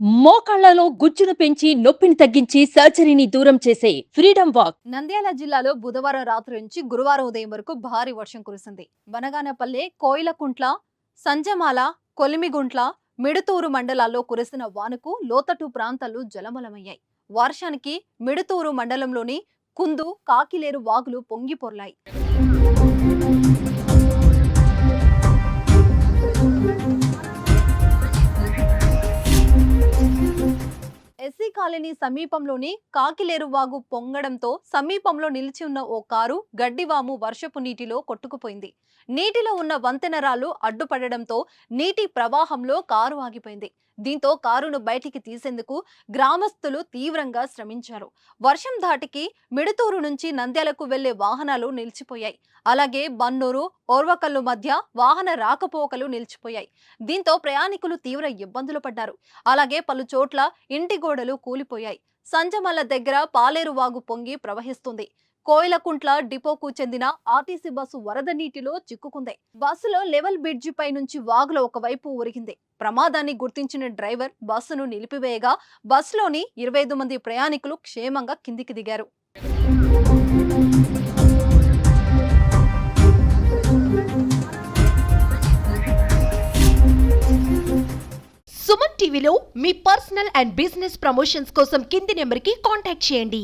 మోకాళ్లలో గుజ్జును పెంచి నొప్పిని తగ్గించి సర్జరీని దూరం చేసే ఫ్రీడమ్ వాక్. నంద్యాల జిల్లాలో బుధవారం రాత్రి నుంచి గురువారం ఉదయం వరకు భారీ వర్షం కురిసింది. బనగానపల్లె, కోయిలకుంట్ల, సంజమాల, కొలిమిగుంట్ల, మిడుతూరు మండలాల్లో కురిసిన వానకు లోతట్టు ప్రాంతాలు జలమలమయ్యాయి. వర్షానికి మిడుతూరు మండలంలోని కుందు, కాకిలేరు వాగులు పొంగి పొర్లాయి. ఎస్సీ కాలనీ సమీపంలోని కాకిలేరు వాగు పొంగడంతో సమీపంలో నిలిచి ఉన్న ఓ కారు గడ్డివాము వర్షపు నీటిలో కొట్టుకుపోయింది. నీటిలో ఉన్న వంతెనరాలు అడ్డుపడడంతో నీటి ప్రవాహంలో కారు ఆగిపోయింది. దీంతో కారును బయటికి తీసేందుకు గ్రామస్తులు తీవ్రంగా శ్రమించారు. వర్షం ధాటికి మిడుతూరు నుంచి నంద్యాలకు వెళ్లే వాహనాలు నిలిచిపోయాయి. అలాగే బన్నూరు, ఓర్వకల్లు మధ్య వాహన రాకపోకలు నిలిచిపోయాయి. దీంతో ప్రయాణికులు తీవ్ర ఇబ్బందులు పడ్డారు. అలాగే పలు చోట్ల ఇంటి గోడలు కూలిపోయాయి. సంజమల్ల దగ్గర పాలేరు వాగు పొంగి ప్రవహిస్తుంది. కోయిలకుంట్ల డిపోకు చెందిన ఆర్టీసీ బస్సు వరద నీటిలో చిక్కుకుంది. బస్సులో లెవెల్ బ్రిడ్జి పై నుంచి వాగులో ఒకవైపు ఒరిగింది. ప్రమాదాన్ని గుర్తించిన డ్రైవర్ బస్సును నిలిపివేయగా బస్సులోని 25 మంది ప్రయాణికులు క్షేమంగా కిందికి దిగారు. సుమన్ టీవీలో మీ పర్సనల్ అండ్ బిజినెస్ ప్రమోషన్స్ కోసం కింది నెంబర్కి కాంటాక్ట్ చేయండి.